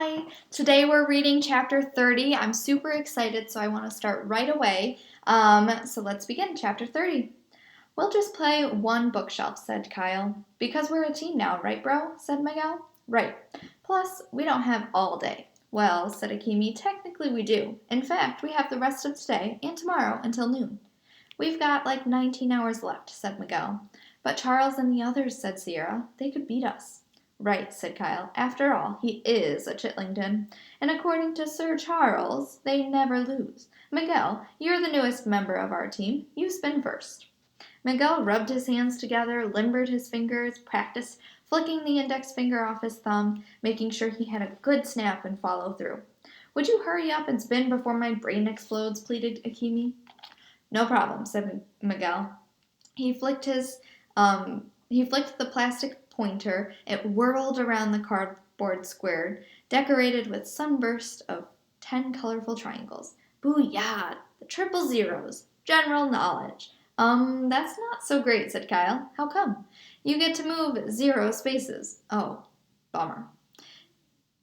Hi, today we're reading chapter 30. I'm super excited, so I want to start right away. So let's begin. Chapter 30. We'll just play one bookshelf, said Kyle. Because we're a team now, right, bro? Said Miguel. Right. Plus, we don't have all day. Well, said Akimi, technically we do. In fact, we have the rest of today and tomorrow until noon. We've got like 19 hours left, said Miguel. But Charles and the others, said Sierra. They could beat us. Right, said Kyle. After all, he is a Chitlington. And according to Sir Charles, they never lose. Miguel, you're the newest member of our team. You spin first. Miguel rubbed his hands together, limbered his fingers, practiced flicking the index finger off his thumb, making sure he had a good snap and follow through. Would you hurry up and spin before my brain explodes, pleaded Akimi. No problem, said Miguel. He flicked the plastic pointer. It whirled around the cardboard square, decorated with sunbursts of 10 colorful triangles. Booyah! The triple zeros. General knowledge. That's not so great, said Kyle. How come? You get to move 0 spaces. Oh, bummer.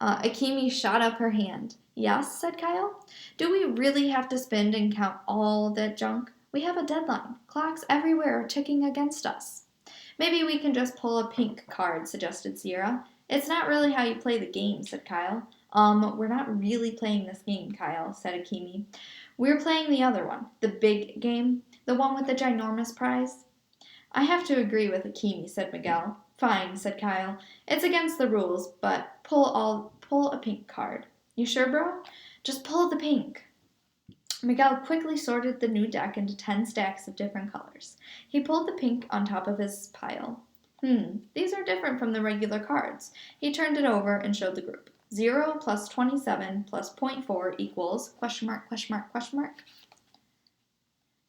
Akimi shot up her hand. Yes, said Kyle. Do we really have to spin and count all that junk? We have a deadline. Clocks everywhere are ticking against us. Maybe we can just pull a pink card, suggested Sierra. It's not really how you play the game, said Kyle. We're not really playing this game, Kyle, said Akimi. We're playing the other one, the big game, the one with the ginormous prize. I have to agree with Akimi, said Miguel. Fine, said Kyle. It's against the rules, but pull a pink card. You sure, bro? Just pull the pink. Miguel quickly sorted the new deck into 10 stacks of different colors. He pulled the pink on top of his pile. These are different from the regular cards. He turned it over and showed the group. 0 plus 27 plus .4 equals question mark, question mark, question mark.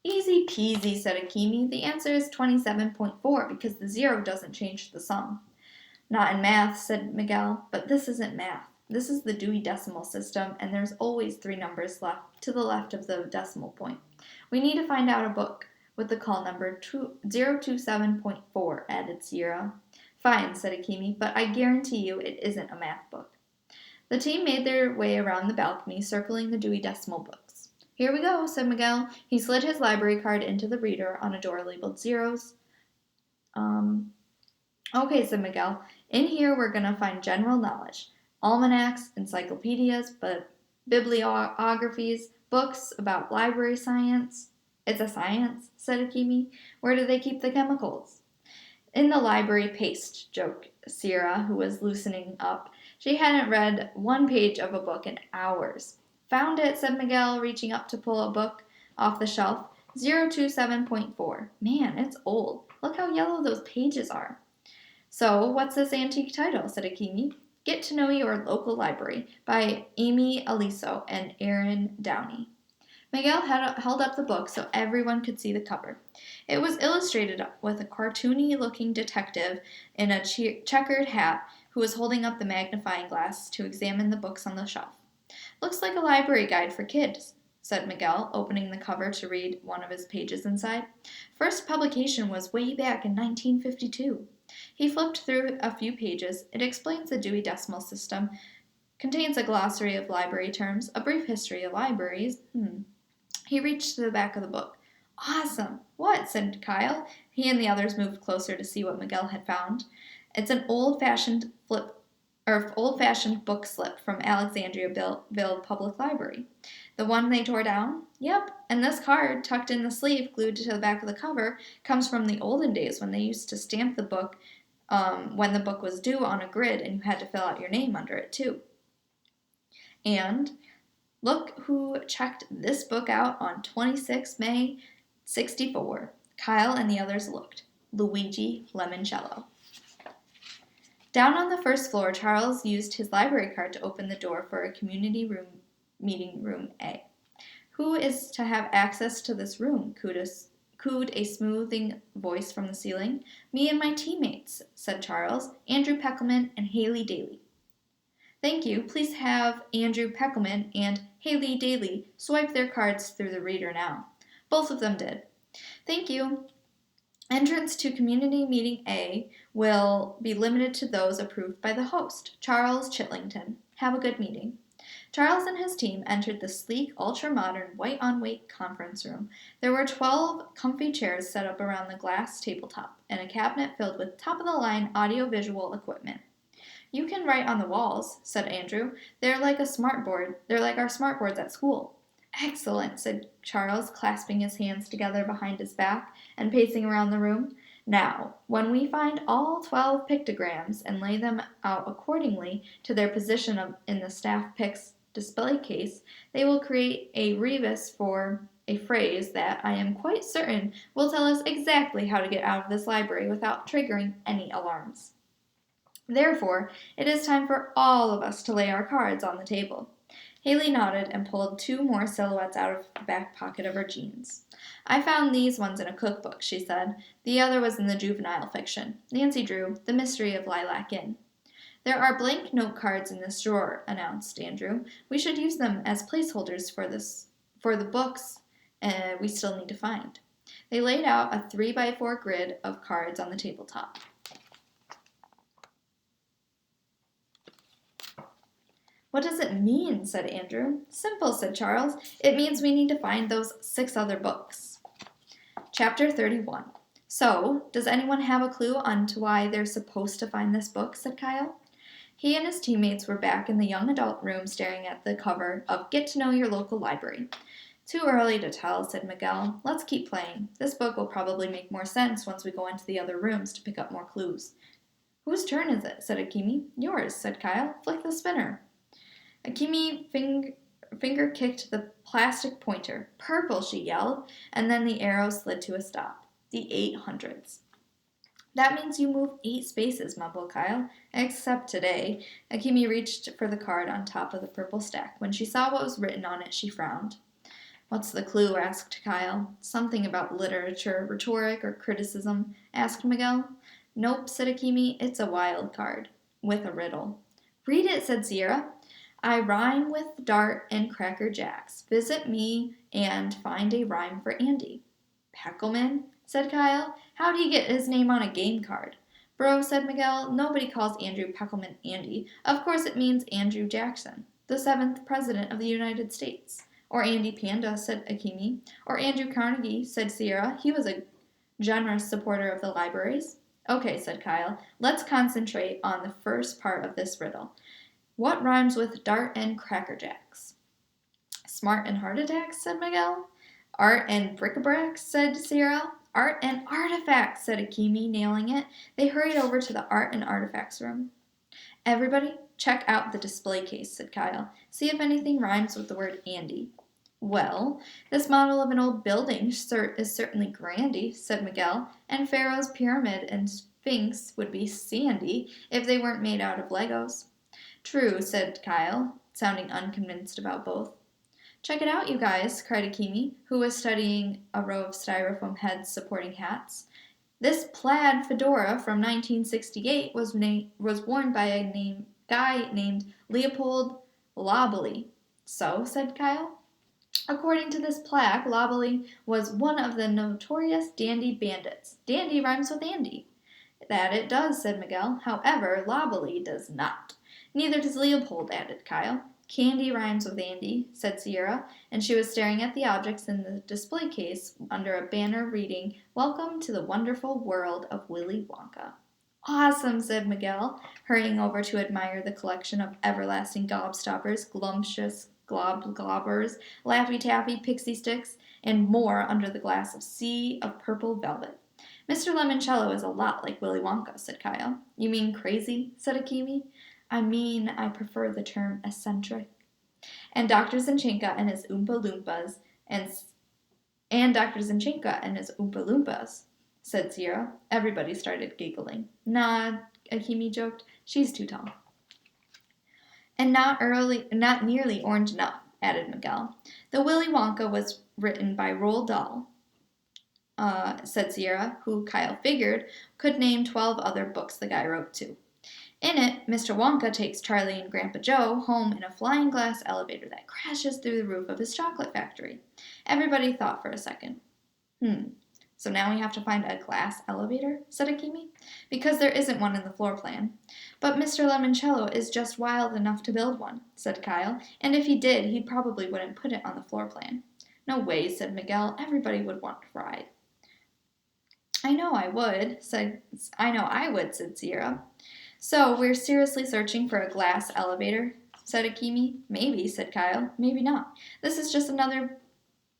Easy peasy, said Akimi. The answer is 27.4 because the 0 doesn't change the sum. Not in math, said Miguel, but this isn't math. This is the Dewey Decimal System, and there's always 3 numbers left to the left of the decimal point. We need to find out a book with the call number 027.4, added Sierra. Fine, said Akimi, but I guarantee you it isn't a math book. The team made their way around the balcony, circling the Dewey Decimal books. Here we go, said Miguel. He slid his library card into the reader on a door labeled zeros. Okay, said Miguel. In here we're going to find general knowledge. Almanacs, encyclopedias, bibliographies, books about library science. It's a science, said Akimi. Where do they keep the chemicals? In the library paste, joked Sierra, who was loosening up. She hadn't read one page of a book in hours. Found it, said Miguel, reaching up to pull a book off the shelf. 027.4. Man, it's old. Look how yellow those pages are. So, what's this antique title, said Akimi. Get to Know Your Local Library by Amy Aliso and Aaron Downey. Miguel held up the book so everyone could see the cover. It was illustrated with a cartoony-looking detective in a checkered hat who was holding up the magnifying glass to examine the books on the shelf. Looks like a library guide for kids, said Miguel, opening the cover to read one of his pages inside. First publication was way back in 1952. He flipped through a few pages. It explains the Dewey Decimal System, contains a glossary of library terms, a brief history of libraries. He reached to the back of the book. Awesome! What? Said Kyle. He and the others moved closer to see what Miguel had found. It's an old-fashioned book slip from Alexandriaville Public Library. The one they tore down? Yep, and this card, tucked in the sleeve, glued to the back of the cover, comes from the olden days when they used to stamp the book when the book was due on a grid and you had to fill out your name under it too. And look who checked this book out on 26 May 64. Kyle and the others looked. Luigi Lemoncello. Down on the first floor, Charles used his library card to open the door for a community room, meeting room A. Who is to have access to this room? Cooed a smoothing voice from the ceiling. Me and my teammates, said Charles, Andrew Peckelman and Haley Daly. Thank you. Please have Andrew Peckelman and Haley Daly swipe their cards through the reader now. Both of them did. Thank you. Entrance to Community Meeting A will be limited to those approved by the host, Charles Chitlington. Have a good meeting." Charles and his team entered the sleek, ultra-modern, white-on-white conference room. There were 12 comfy chairs set up around the glass tabletop, and a cabinet filled with top-of-the-line audio-visual equipment. "You can write on the walls," said Andrew. "They're like a smartboard. They're like our smartboards at school." "Excellent," said Charles, clasping his hands together behind his back and pacing around the room. "Now, when we find all 12 pictograms and lay them out accordingly to their position in the staff picks display case, they will create a rebus for a phrase that I am quite certain will tell us exactly how to get out of this library without triggering any alarms. Therefore, it is time for all of us to lay our cards on the table." Haley nodded and pulled 2 more silhouettes out of the back pocket of her jeans. "I found these ones in a cookbook," she said. "The other was in the juvenile fiction. Nancy drew The Mystery of Lilac Inn." "There are blank note cards in this drawer," announced Andrew. "We should use them as placeholders for the books we still need to find." They laid out a 3x4 grid of cards on the tabletop. "What does it mean?" said Andrew. "Simple," said Charles. "It means we need to find those 6 other books." Chapter 31. "So, does anyone have a clue on to why they're supposed to find this book?" said Kyle. He and his teammates were back in the young adult room staring at the cover of Get to Know Your Local Library. "Too early to tell," said Miguel. "Let's keep playing. This book will probably make more sense once we go into the other rooms to pick up more clues." "Whose turn is it?" said Akimi. "Yours," said Kyle. "Flick the spinner." Akimi finger kicked the plastic pointer. "Purple," she yelled, and then the arrow slid to a stop. The 800s. "That means you move 8 spaces," mumbled Kyle. "Except today." Akimi reached for the card on top of the purple stack. When she saw what was written on it, she frowned. "What's the clue?" asked Kyle. "Something about literature, rhetoric, or criticism?" asked Miguel. "Nope," said Akimi. "It's a wild card. With a riddle." "Read it," said Sierra. "I rhyme with Dart and Cracker Jacks. Visit me and find a rhyme for Andy." "Peckelman?" said Kyle. "How'd he get his name on a game card?" "Bro," said Miguel, "nobody calls Andrew Peckelman Andy. Of course it means Andrew Jackson, the 7th President of the United States." "Or Andy Panda," said Akimi. "Or Andrew Carnegie," said Sierra. "He was a generous supporter of the libraries." "Okay," said Kyle. "Let's concentrate on the first part of this riddle. What rhymes with Dart and Cracker Jacks?" "Smart and heart attacks," said Miguel. "Art and bric-a-brac," said Sierra. "Art and artifacts," said Akimi, nailing it. They hurried over to the art and artifacts room. "Everybody, check out the display case," said Kyle. "See if anything rhymes with the word Andy." "Well, this model of an old building is certainly grandy," said Miguel, "and Pharaoh's pyramid and Sphinx would be sandy if they weren't made out of Legos." "True," said Kyle, sounding unconvinced about both. "Check it out, you guys," cried Akimi, who was studying a row of styrofoam heads supporting hats. "This plaid fedora from 1968 was worn by a guy named Leopold Lobley." "So?" said Kyle. "According to this plaque, Lobley was one of the notorious Dandy Bandits. Dandy rhymes with Andy." "That it does," said Miguel. "However, Lobley does not." "Neither does Leopold," added Kyle. "Candy rhymes with Andy," said Sierra, and she was staring at the objects in the display case under a banner reading, "Welcome to the wonderful world of Willy Wonka." "Awesome," said Miguel, hurrying over to admire the collection of everlasting gobstoppers, glumptious globbers, Laffy Taffy, pixie sticks, and more under the glass sea of purple velvet. "Mr. Lemoncello is a lot like Willy Wonka," said Kyle. "You mean crazy?" said Akimi. I prefer the term eccentric." "And Dr. Zinchenko and his Oompa Loompas, said Sierra. Everybody started giggling. "Nah," Akimi joked. "She's too tall." "And not nearly orange enough," added Miguel. "The Willy Wonka was written by Roald Dahl," said Sierra, who Kyle figured could name 12 other books the guy wrote too. "In it, Mr. Wonka takes Charlie and Grandpa Joe home in a flying glass elevator that crashes through the roof of his chocolate factory." Everybody thought for a second. So now we have to find a glass elevator, said Akimi. Because there isn't one in the floor plan. But Mr. Lemoncello is just wild enough to build one, said Kyle, and if he did, he probably wouldn't put it on the floor plan. No way, said Miguel. Everybody would want to ride. I know I would, said Sierra. So we're seriously searching for a glass elevator, said Akimi. Maybe, said Kyle. Maybe not. This is just another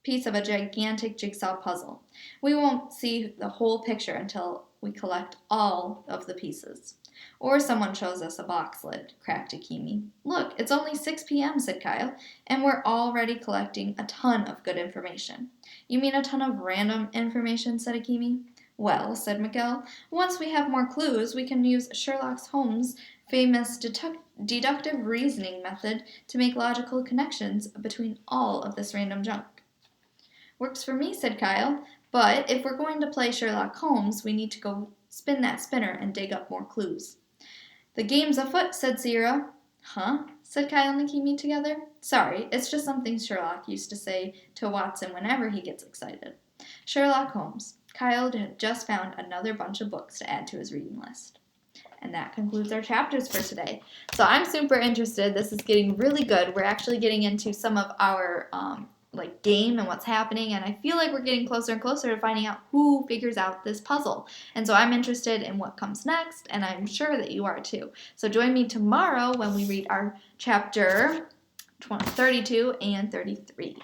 piece of a gigantic jigsaw puzzle. We won't see the whole picture until we collect all of the pieces. Or someone shows us a box lid, cracked Akimi. Look, it's only 6 p.m., said Kyle, and we're already collecting a ton of good information. You mean a ton of random information, said Akimi. Well, said Miguel, once we have more clues, we can use Sherlock Holmes' famous deductive reasoning method to make logical connections between all of this random junk. Works for me, said Kyle, but if we're going to play Sherlock Holmes, we need to go spin that spinner and dig up more clues. The game's afoot, said Sierra. Huh? Said Kyle and Akimi together. Sorry, it's just something Sherlock used to say to Watson whenever he gets excited. Sherlock Holmes. Kyle had just found another bunch of books to add to his reading list. And that concludes our chapters for today. So I'm super interested. This is getting really good. We're actually getting into some of our game and what's happening, and I feel like we're getting closer and closer to finding out who figures out this puzzle. And so I'm interested in what comes next, and I'm sure that you are too. So join me tomorrow when we read our chapter 32 and 33.